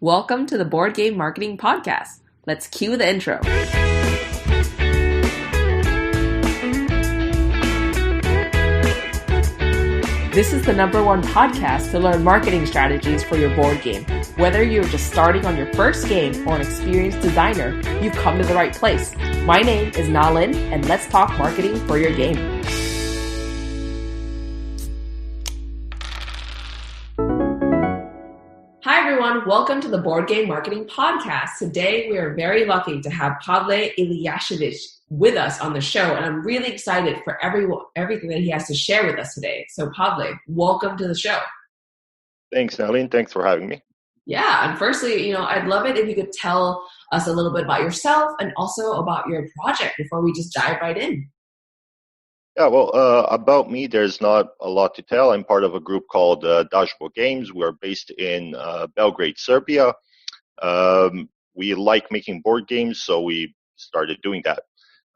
Welcome to the Board Game Marketing Podcast. Let's cue the intro. This is the #1 podcast to learn marketing strategies for your board game. Whether you're just starting on your first game or an experienced designer, you've come to the right place. My name is Nalin, and let's talk marketing for your game. Hi everyone, welcome to the Board Game Marketing Podcast. Today we are very lucky to have Pavle Ilijasevic with us on the show, and I'm really excited for everything that he has to share with us today. So Pavle, welcome to the show. Thanks, Nalin. Thanks for having me. Yeah, and firstly, I'd love it if you could tell us a little bit about yourself and also about your project before we just dive right in. Yeah, well, about me, there's not a lot to tell. I'm part of a group called Dodgeball Games. We're based in Belgrade, Serbia. We like making board games, so we started doing that.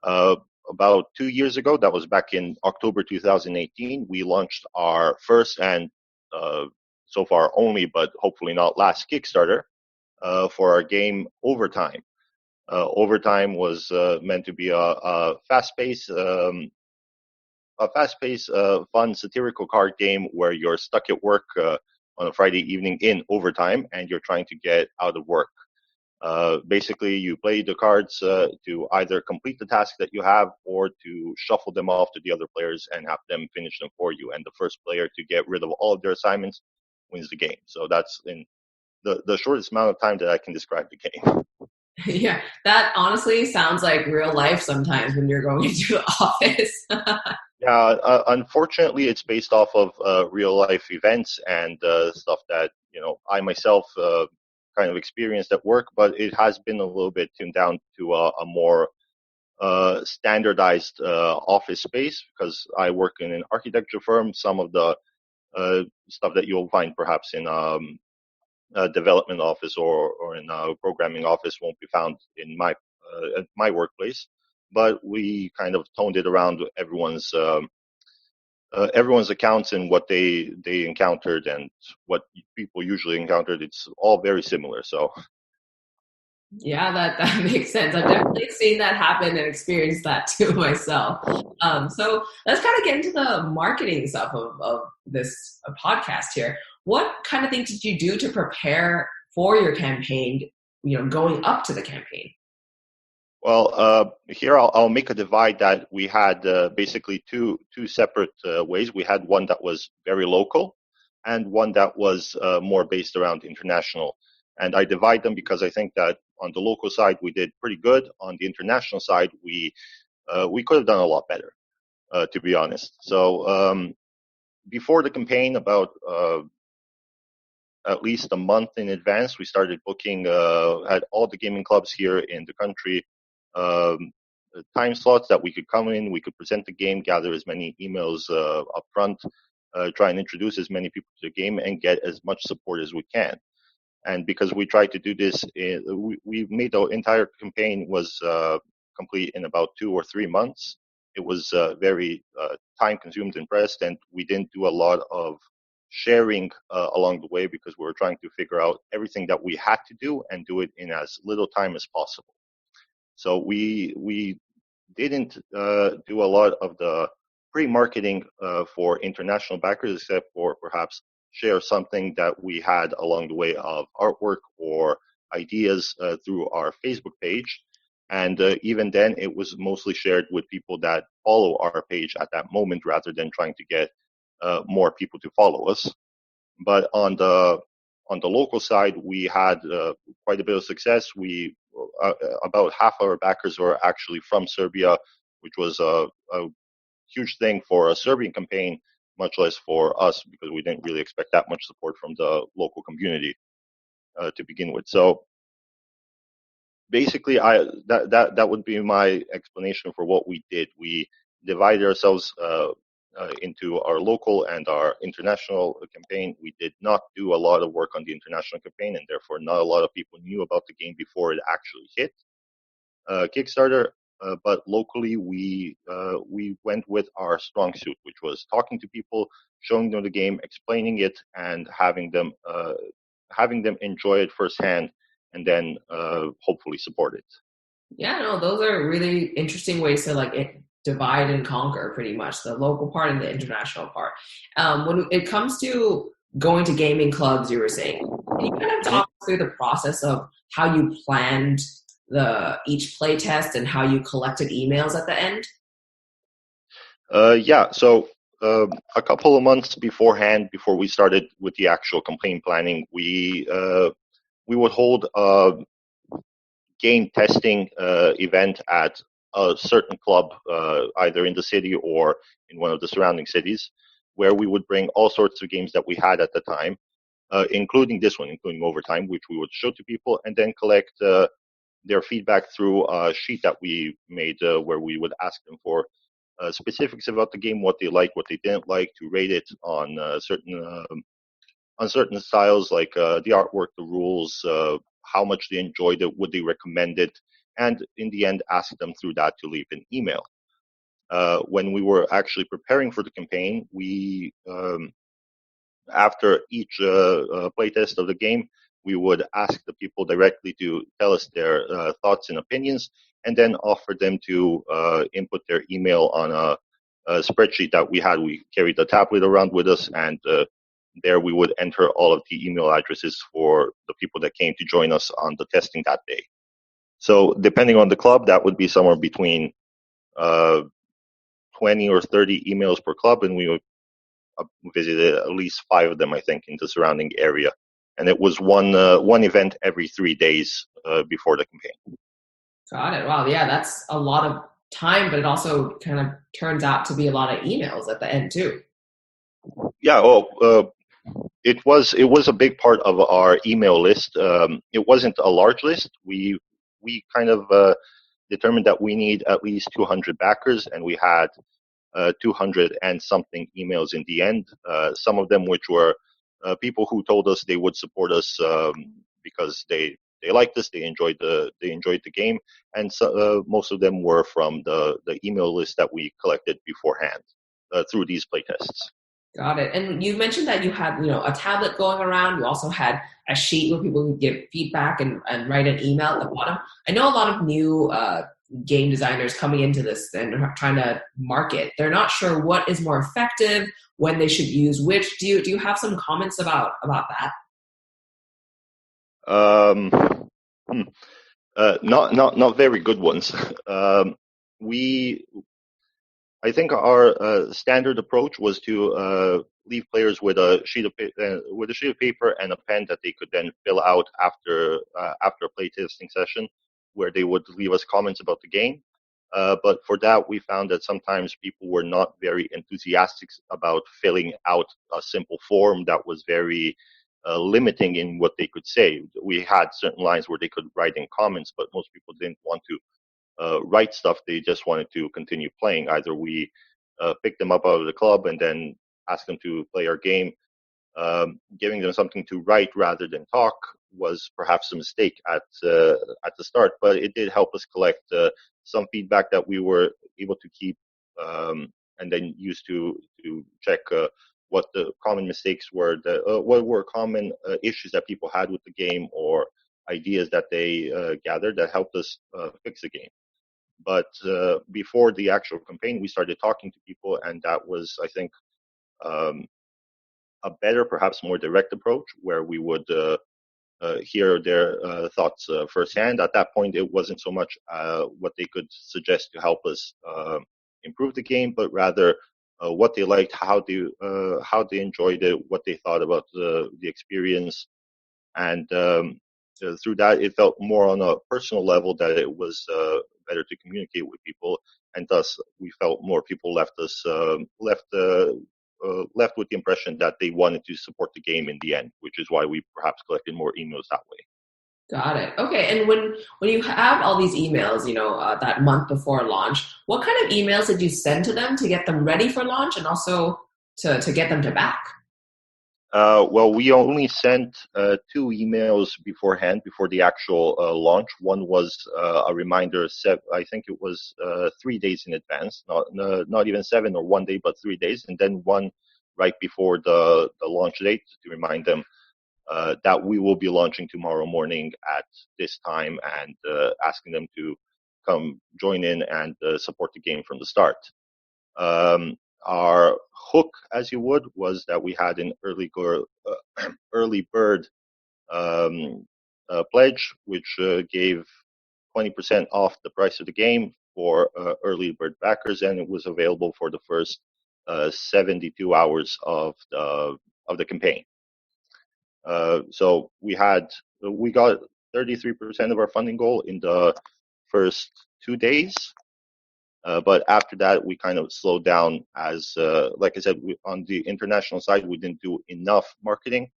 About 2 years ago, that was back in October 2018, we launched our first and so far only, but hopefully not last, Kickstarter for our game Overtime. Overtime was meant to be a fast-paced, fun, satirical card game where you're stuck at work on a Friday evening in overtime and you're trying to get out of work. Basically, you play the cards to either complete the task that you have or to shuffle them off to the other players and have them finish them for you. And the first player to get rid of all of their assignments wins the game. So that's in the shortest amount of time that I can describe the game. Yeah, that honestly sounds like real life sometimes when you're going into the office. Yeah, unfortunately, it's based off of real life events and stuff that I myself kind of experienced at work. But it has been a little bit tuned down to a more standardized office space because I work in an architecture firm. Some of the stuff that you'll find perhaps in a development office or in a programming office won't be found in my workplace. But we kind of toned it around everyone's accounts and what they encountered and what people usually encountered. It's all very similar. So, yeah, that makes sense. I've definitely seen that happen and experienced that too myself. So let's kind of get into the marketing stuff of this podcast here. What kind of things did you do to prepare for your campaign? Going up to the campaign. Well, here I'll make a divide that we had basically two separate ways. We had one that was very local and one that was more based around international. And I divide them because I think that on the local side, we did pretty good. On the international side, we could have done a lot better, to be honest. So before the campaign, about at least a month in advance, we started booking at all the gaming clubs here in the country time slots that we could come in, we could present the game, gather as many emails up front, try and introduce as many people to the game, and get as much support as we can. And because we tried to do this, we made the entire campaign was complete in about 2 or 3 months. It was very time-consumed and pressed, and we didn't do a lot of sharing along the way because we were trying to figure out everything that we had to do and do it in as little time as possible. So we didn't do a lot of the pre-marketing for international backers, except for perhaps share something that we had along the way of artwork or ideas through our Facebook page. And even then, it was mostly shared with people that follow our page at that moment rather than trying to get more people to follow us. But on the local side, we had quite a bit of success. We about half our backers were actually from Serbia, which was a huge thing for a Serbian campaign, much less for us because we didn't really expect that much support from the local community to begin with. So basically, that would be my explanation for what we did. We divided ourselves into our local and our international campaign. We did not do a lot of work on the international campaign, and therefore not a lot of people knew about the game before it actually hit Kickstarter. But locally, we went with our strong suit, which was talking to people, showing them the game, explaining it, and having them having them enjoy it firsthand, and then hopefully support it. Yeah, no, those are really interesting ways to divide and conquer, pretty much the local part and the international part. When it comes to going to gaming clubs, you were saying, can you kind of Mm-hmm. talk through the process of how you planned each play test and how you collected emails at the end? Yeah, so a couple of months beforehand, before we started with the actual campaign planning, we would hold a game testing event at a certain club, either in the city or in one of the surrounding cities, where we would bring all sorts of games that we had at the time, including this one, including Overtime, which we would show to people, and then collect their feedback through a sheet that we made, where we would ask them for specifics about the game, what they liked, what they didn't like, to rate it on certain styles, like the artwork, the rules, how much they enjoyed it, would they recommend it, and in the end, ask them through that to leave an email. When we were actually preparing for the campaign, we after each playtest of the game, we would ask the people directly to tell us their thoughts and opinions, and then offer them to input their email on a spreadsheet that we had. We carried the tablet around with us, and there we would enter all of the email addresses for the people that came to join us on the testing that day. So depending on the club, that would be somewhere between 20 or 30 emails per club, and we would visited at least 5 of them, I think, in the surrounding area. And it was one event every 3 days before the campaign. Got it. Wow. Yeah, that's a lot of time, but it also kind of turns out to be a lot of emails at the end too. Yeah. Well, it was a big part of our email list. It wasn't a large list. We kind of determined that we need at least 200 backers, and we had 200 and something emails in the end. Some of them which were people who told us they would support us because they liked us, they enjoyed the game, and so, most of them were from the email list that we collected beforehand through these playtests. Got it. And you mentioned that you had, a tablet going around. You also had a sheet where people could give feedback and write an email at the bottom. I know a lot of new game designers coming into this and trying to market. They're not sure what is more effective, when they should use which. Do you have some comments about that? Not very good ones. We I think our standard approach was to leave players with a sheet of paper and a pen that they could then fill out after a playtesting session, where they would leave us comments about the game. But for that, we found that sometimes people were not very enthusiastic about filling out a simple form that was very limiting in what they could say. We had certain lines where they could write in comments, but most people didn't want to write stuff. They just wanted to continue playing. Either we pick them up out of the club and then ask them to play our game. Giving them something to write rather than talk was perhaps a mistake at the start, but it did help us collect some feedback that we were able to keep, and then use to check what the common mistakes were, what were common issues that people had with the game, or ideas that they gathered that helped us fix the game. But before the actual campaign, we started talking to people, and that was, I think, a better, perhaps more direct approach, where we would hear their thoughts firsthand. At that point, it wasn't so much what they could suggest to help us improve the game, but rather what they liked, how they enjoyed it, what they thought about the experience, and through that, it felt more on a personal level that it was better to communicate with people, and thus we felt more people left with the impression that they wanted to support the game in the end, which is why we perhaps collected more emails that way. Got it. Okay. And when you have all these emails, that month before launch, what kind of emails did you send to them to get them ready for launch, and also to get them to back? Well, we only sent 2 emails beforehand, before the actual launch. One was a reminder, I think it was 3 days in advance, not even 7 or 1 day, but 3 days, and then one right before the launch date to remind them that we will be launching tomorrow morning at this time, and asking them to come join in and support the game from the start. Our hook, as you would, was that we had an early bird pledge, which gave 20% off the price of the game for early bird backers, and it was available for the first 72 hours of the campaign. So we got 33% of our funding goal in the first 2 days. But after that, we kind of slowed down as, like I said, on the international side, we didn't do enough marketing,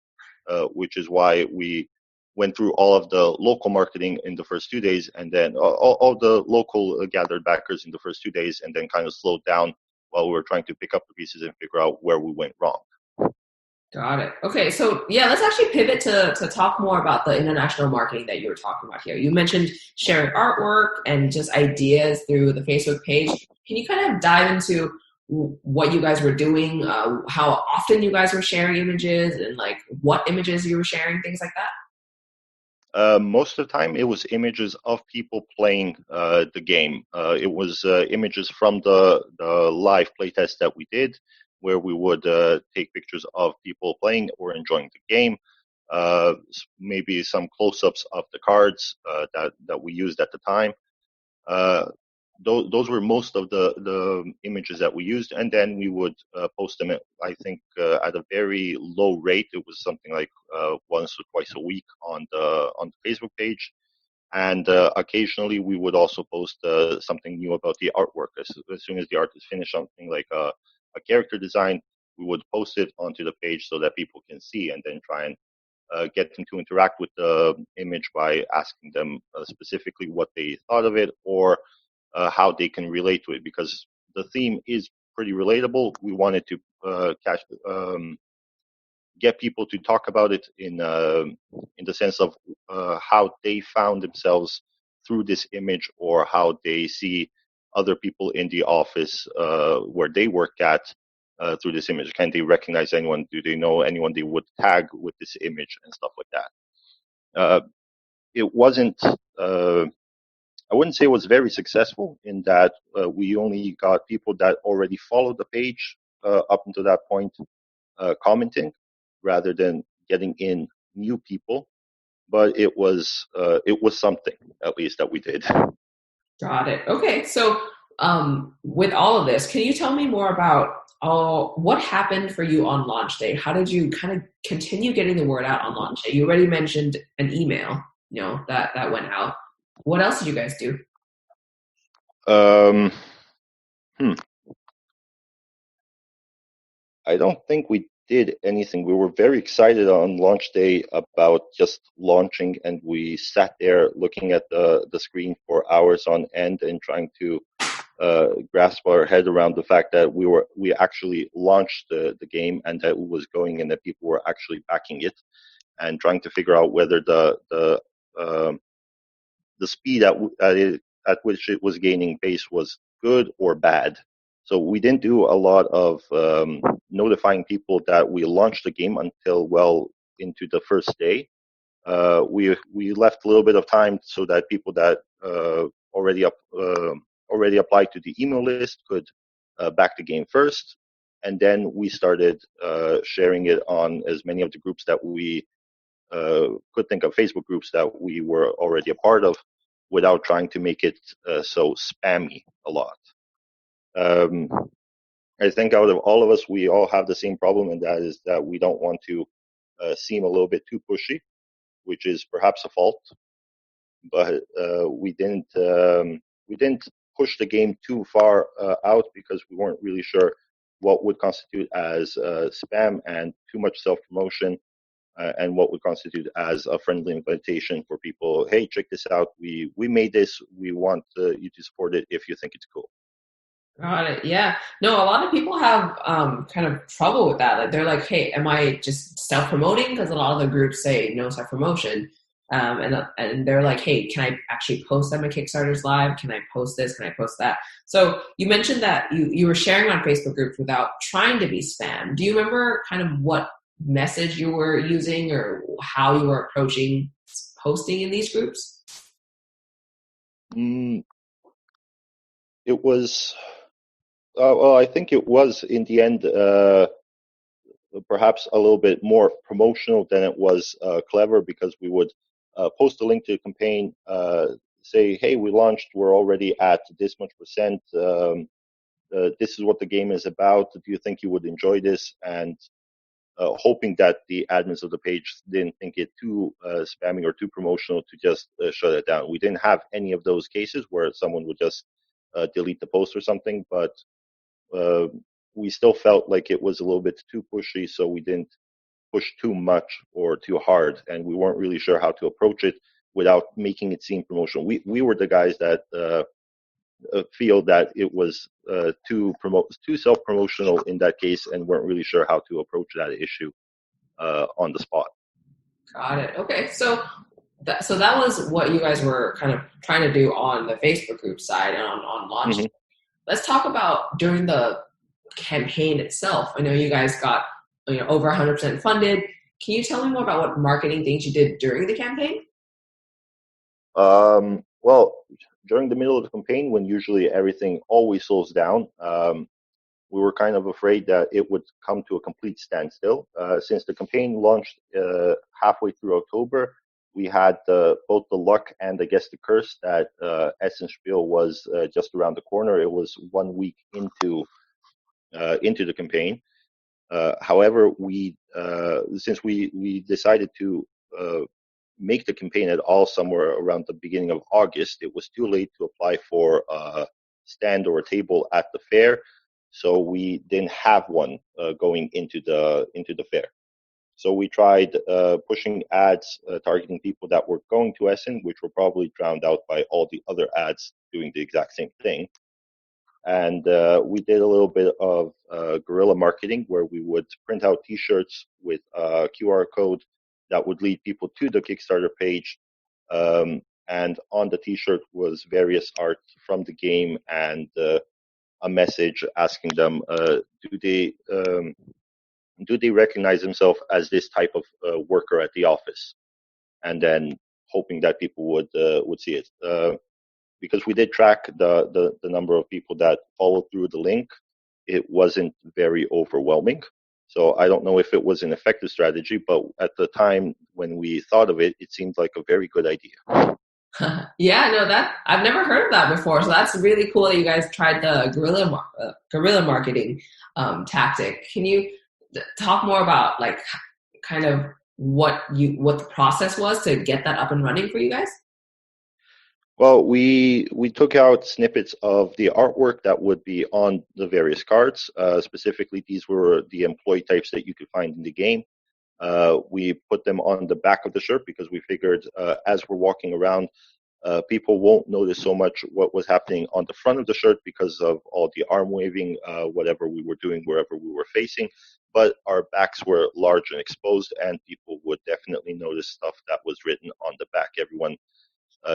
which is why we went through all of the local marketing in the first 2 days, and then all the local gathered backers in the first 2 days, and then kind of slowed down while we were trying to pick up the pieces and figure out where we went wrong. Got it. Okay, so yeah, let's actually pivot to talk more about the international marketing that you were talking about here. You mentioned sharing artwork and just ideas through the Facebook page. Can you kind of dive into what you guys were doing, how often you guys were sharing images, and like what images you were sharing, things like that? Most of the time, it was images of people playing the game. It was images from the live playtest that we did, where we would take pictures of people playing or enjoying the game, maybe some close-ups of the cards that we used at the time. Those were most of the images that we used, and then we would post them, I think, at a very low rate. It was something like once or twice a week on the Facebook page. And occasionally we would also post something new about the artwork. As soon as the art is finished, something like a character design, we would post it onto the page so that people can see, and then try and get them to interact with the image by asking them specifically what they thought of it, or how they can relate to it, because the theme is pretty relatable. We wanted to get people to talk about it in the sense of how they found themselves through this image, or how they see other people in the office where they work at through this image. Can they recognize anyone? Do they know anyone they would tag with this image and stuff like that? It wasn't, I wouldn't say it was very successful, in that we only got people that already followed the page up until that point commenting, rather than getting in new people. But it was something, at least, that we did. Got it. Okay, so with all of this, can you tell me more about what happened for you on launch day? How did you kind of continue getting the word out on launch day? You already mentioned an email, that went out. What else did you guys do? I don't think we did anything. We were very excited on launch day about just launching, and we sat there looking at the screen for hours on end and trying to grasp our head around the fact that we actually launched the game, and that it was going, and that people were actually backing it, and trying to figure out whether the speed at which it was gaining pace was good or bad. So we didn't do a lot of notifying people that we launched the game until well into the first day. We left a little bit of time so that people that already applied to the email list could back the game first, and then we started sharing it on as many of the groups that we could think of, Facebook groups that we were already a part of, without trying to make it so spammy a lot. I think out of all of us, we all have the same problem, and that is that we don't want to seem a little bit too pushy, which is perhaps a fault. But we didn't push the game too far out, because we weren't really sure what would constitute as spam and too much self-promotion, and what would constitute as a friendly invitation for people. Hey, check this out. We made this. We want you to support it if you think it's cool. Got it. Yeah. No, a lot of people have kind of trouble with that. Like, they're like, hey, am I just self-promoting? Because a lot of the groups say no self-promotion. And they're like, hey, can I actually post that my Kickstarter's live? Can I post this? Can I post that? So you mentioned that you were sharing on Facebook groups without trying to be spam. Do you remember kind of what message you were using or how you were approaching posting in these groups? It was, well, I think it was in the end perhaps a little bit more promotional than it was clever, because we would post a link to the campaign, say, hey, we launched, we're already at this much percent. This is what the game is about. Do you think you would enjoy this? And hoping that the admins of the page didn't think it too spammy or too promotional to just shut it down. We didn't have any of those cases where someone would just delete the post or something, but we still felt like it was a little bit too pushy, so we didn't push too much or too hard, and we weren't really sure how to approach it without making it seem promotional. We were the guys that feel that it was too self-promotional in that case, and weren't really sure how to approach that issue on the spot. Got it. Okay, so that was what you guys were kind of trying to do on the Facebook group side and on launch. Mm-hmm. Let's talk about during the campaign itself. I know you guys got over 100% funded. Can you tell me more about what marketing things you did during the campaign? Well, during the middle of the campaign, when usually everything always slows down, we were kind of afraid that it would come to a complete standstill. Since the campaign launched halfway through October, we had both the luck and I guess the curse that Essenspiel was just around the corner. It was 1 week into the campaign. However, since we decided to make the campaign at all somewhere around the beginning of August, it was too late to apply for a stand or a table at the fair, so we didn't have one going into the fair. So we tried pushing ads targeting people that were going to Essen, which were probably drowned out by all the other ads doing the exact same thing. And we did a little bit of guerrilla marketing, where we would print out T-shirts with a QR code that would lead people to the Kickstarter page. And on the T-shirt was various art from the game and a message asking them, do they recognize themselves as this type of worker at the office? And then hoping that people would see it. Because we did track the number of people that followed through the link, it wasn't very overwhelming. So I don't know if it was an effective strategy, but at the time when we thought of it, it seemed like a very good idea. Yeah, no, that I've never heard of that before. So that's really cool that you guys tried the guerrilla marketing tactic. Can you talk more about like kind of what the process was to get that up and running for you guys? Well, we took out snippets of the artwork that would be on the various cards. Specifically, these were the employee types that you could find in the game. We put them on the back of the shirt because we figured as we're walking around, people won't notice so much what was happening on the front of the shirt because of all the arm waving, whatever we were doing, wherever we were facing. But our backs were large and exposed, and people would definitely notice stuff that was written on the back. Everyone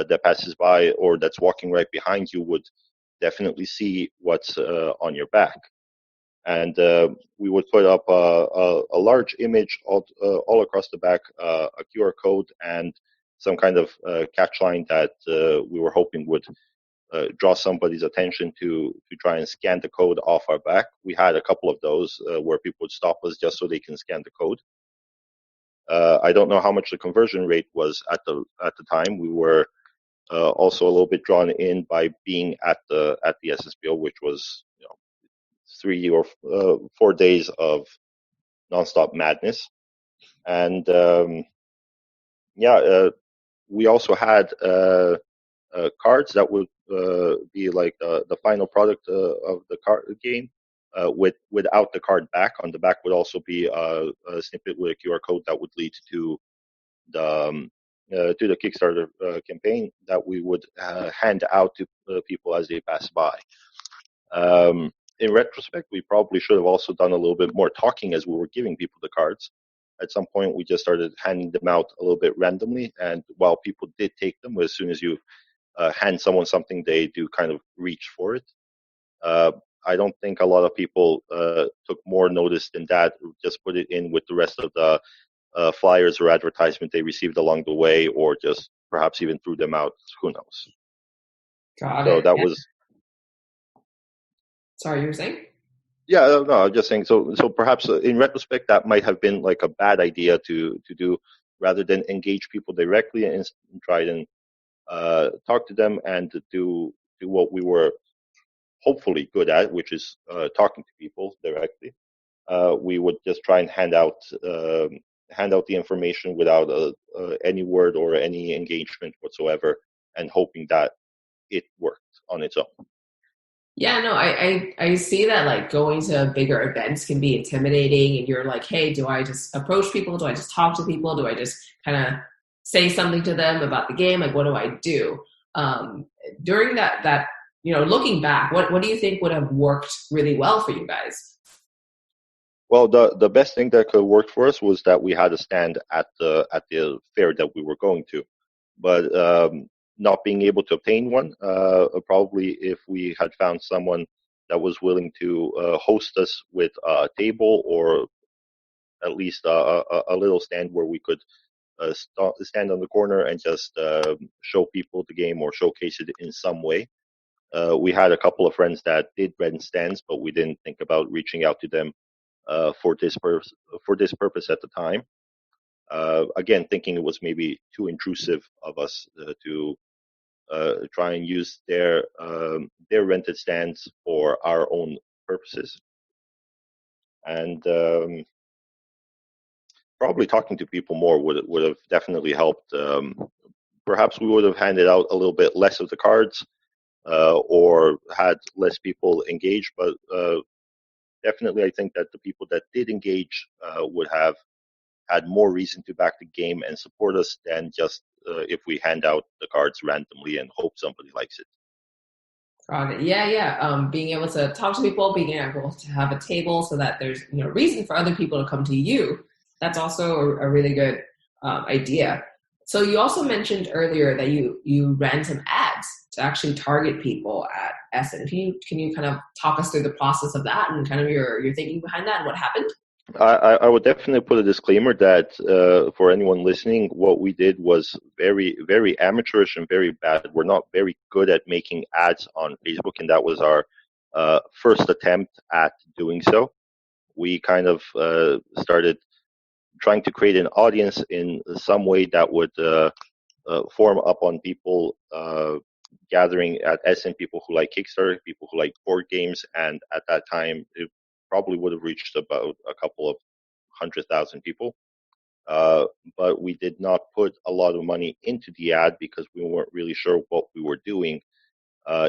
that passes by or that's walking right behind you would definitely see what's on your back. And we would put up a large image all across the back, a QR code, and some kind of catchline that we were hoping would draw somebody's attention to try and scan the code off our back. We had a couple of those where people would stop us just so they can scan the code. I don't know how much the conversion rate was at the time. We were also a little bit drawn in by being at the SSBO, which was 3 or 4 days of nonstop madness. And we also had cards that would be like the final product of the card game. Without the card back. On the back would also be a snippet with a QR code that would lead to the Kickstarter campaign that we would hand out to people as they pass by. In retrospect, we probably should have also done a little bit more talking as we were giving people the cards. At some point, we just started handing them out a little bit randomly, and while people did take them, as soon as you hand someone something, they do kind of reach for it. I don't think a lot of people took more notice than that. Just put it in with the rest of the flyers or advertisement they received along the way, or just perhaps even threw them out. Who knows? Got So it. that Yeah. was. Sorry, you were saying? Yeah, no, I'm just saying. So perhaps in retrospect, that might have been like a bad idea to do, rather than engage people directly and try and talk to them and to do what we were hopefully good at, which is talking to people directly. We would just try and hand out the information without any word or any engagement whatsoever, and hoping that it worked on its own. Yeah, no, I see that like going to bigger events can be intimidating, and you're like, hey, do I just approach people? Do I just talk to people? Do I just kind of say something to them about the game? Like, what do I do? During that looking back, what do you think would have worked really well for you guys? Well, the best thing that could work for us was that we had a stand at the fair that we were going to, but not being able to obtain one, probably if we had found someone that was willing to host us with a table, or at least a little stand where we could stand on the corner and just show people the game or showcase it in some way. We had a couple of friends that did rent stands, but we didn't think about reaching out to them for this purpose at the time. Again, thinking it was maybe too intrusive of us to try and use their rented stands for our own purposes, and probably talking to people more would have definitely helped. Perhaps we would have handed out a little bit less of the cards, or had less people engage, but definitely I think that the people that did engage would have had more reason to back the game and support us than just if we hand out the cards randomly and hope somebody likes it. Got it. Yeah, yeah. Being able to talk to people, being able to have a table so that there's reason for other people to come to you. That's also a really good idea. So you also mentioned earlier that you ran some ads to actually target people at Essen. Can you kind of talk us through the process of that and kind of your thinking behind that and what happened? I would definitely put a disclaimer that for anyone listening, what we did was very, very amateurish and very bad. We're not very good at making ads on Facebook, and that was our first attempt at doing so. We kind of started trying to create an audience in some way that would form up on people gathering at Essen, people who like Kickstarter, people who like board games, and at that time it probably would have reached about a couple of 100,000 people. But we did not put a lot of money into the ad because we weren't really sure what we were doing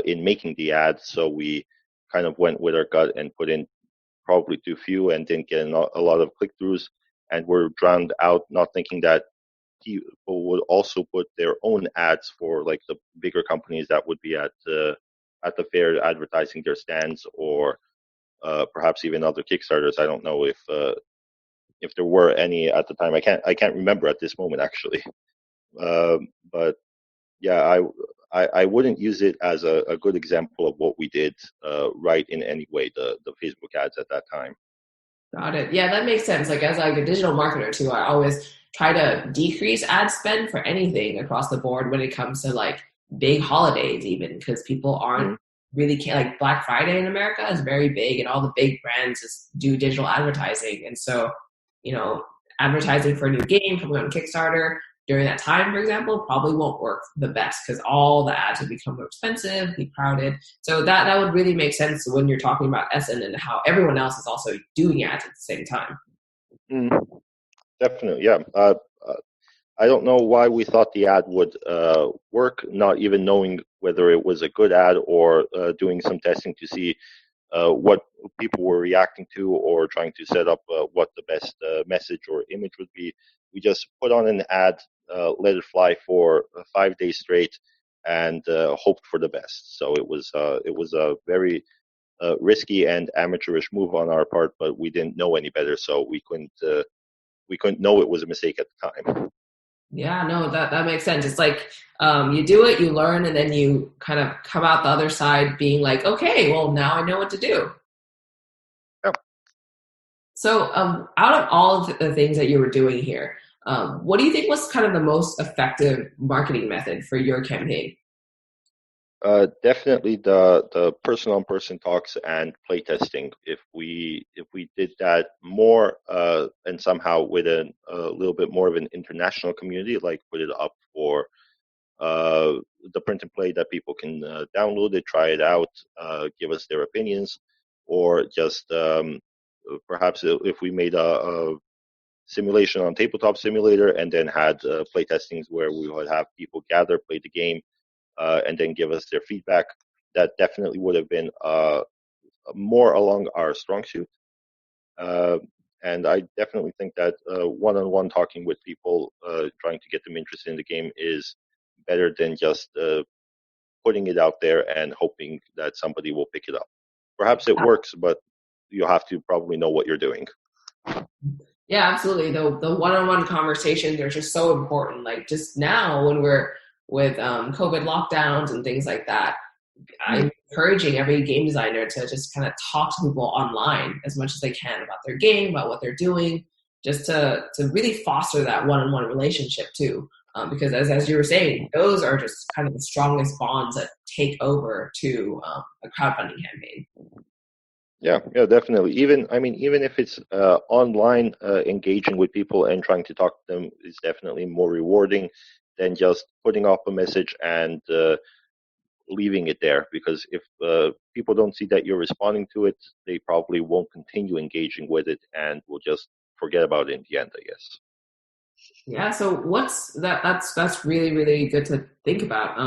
in making the ad. So we kind of went with our gut and put in probably too few and didn't get a lot of click-throughs, and were drowned out, not thinking that people would also put their own ads for like the bigger companies that would be at the fair advertising their stands, or perhaps even other Kickstarters. I don't know if there were any at the time. I can't remember at this moment actually. But yeah, I wouldn't use it as a good example of what we did right in any way. The Facebook ads at that time. Got it. Yeah, that makes sense. Like as like a digital marketer too, I always try to decrease ad spend for anything across the board when it comes to like big holidays, even because people aren't Mhm. really like Black Friday in America is very big, and all the big brands just do digital advertising, and so advertising for a new game coming on Kickstarter during that time, for example, probably won't work the best because all the ads would become more expensive, be crowded. So that would really make sense when you're talking about Essen and how everyone else is also doing ads at the same time. Mm, definitely, yeah. I don't know why we thought the ad would work, not even knowing whether it was a good ad, or doing some testing to see what people were reacting to, or trying to set up what the best message or image would be. We just put on an ad, let it fly for 5 days straight, and hoped for the best. So it was a very risky and amateurish move on our part, but we didn't know any better, so we couldn't know it was a mistake at the time. Yeah, no, that makes sense. It's like you do it, you learn, and then you kind of come out the other side being like, okay, well, now I know what to do. Yeah. So out of all of the things that you were doing here, what do you think was kind of the most effective marketing method for your campaign? Definitely the person-on-person talks and playtesting. If we did that more and somehow with a little bit more of an international community, like put it up for uh, the print and play that people can download it, try it out, give us their opinions, or just perhaps if we made a simulation on Tabletop Simulator and then had play testings where we would have people gather, play the game, and then give us their feedback. That definitely would have been more along our strong suit. And I definitely think that one-on-one talking with people, trying to get them interested in the game, is better than just putting it out there and hoping that somebody will pick it up. Perhaps it works, but you have to probably know what you're doing. Yeah, absolutely. The one-on-one conversations are just so important. Like just now when we're with COVID lockdowns and things like that, I'm encouraging every game designer to just kind of talk to people online as much as they can about their game, about what they're doing, just to really foster that one-on-one relationship too. Because as you were saying, those are just kind of the strongest bonds that take over to a crowdfunding campaign. Yeah, definitely. Even if it's online, engaging with people and trying to talk to them is definitely more rewarding than just putting up a message and leaving it there. Because if people don't see that you're responding to it, they probably won't continue engaging with it and will just forget about it in the end, I guess. Yeah. So what's that? That's really, really good to think about.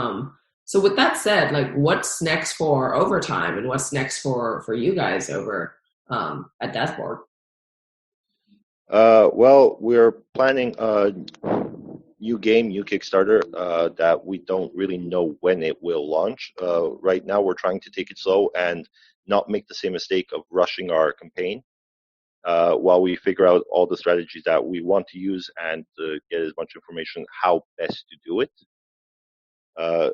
So with that said, like what's next for Overtime and what's next for you guys over at Deathboard? Well, we're planning a new game, new Kickstarter that we don't really know when it will launch. Right now, we're trying to take it slow and not make the same mistake of rushing our campaign while we figure out all the strategies that we want to use and get as much information how best to do it.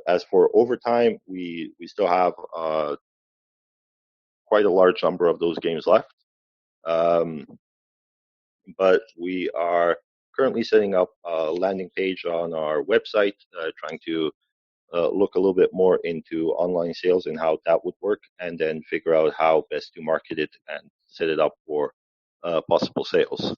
As for Overtime, we still have quite a large number of those games left. But we are currently setting up a landing page on our website, trying to look a little bit more into online sales and how that would work, and then figure out how best to market it and set it up for possible sales.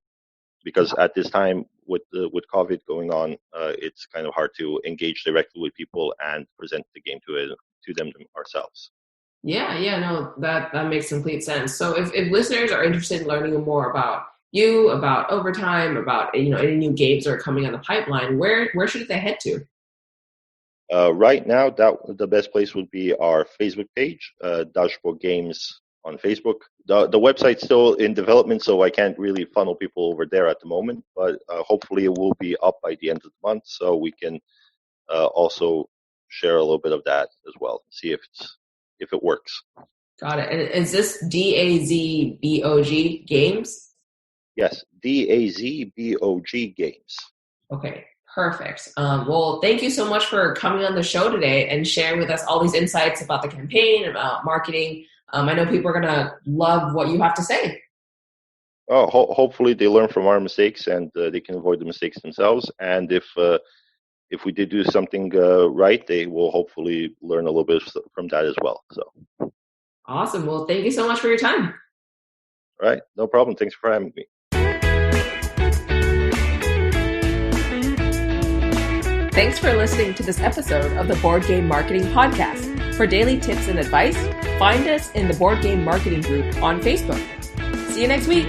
Because at this time, with COVID going on, it's kind of hard to engage directly with people and present the game to them ourselves. Yeah, no, that makes complete sense. So if listeners are interested in learning more about you, about Overtime, about any new games that are coming on the pipeline, where should they head to? Right now, the best place would be our Facebook page, Dashboard Games on Facebook. The website's still in development, so I can't really funnel people over there at the moment, but hopefully it will be up by the end of the month, so we can also share a little bit of that as well, see if it works. Got it. And is this DAZBOG Games? Yes, DAZBOG Games. Okay, perfect. Well, thank you so much for coming on the show today and sharing with us all these insights about the campaign, about marketing. I know people are going to love what you have to say. Oh, hopefully they learn from our mistakes and they can avoid the mistakes themselves. And if we did do something right, they will hopefully learn a little bit from that as well. So, awesome. Well, thank you so much for your time. All right, no problem. Thanks for having me. Thanks for listening to this episode of the Board Game Marketing Podcast. For daily tips and advice, find us in the Board Game Marketing group on Facebook. See you next week.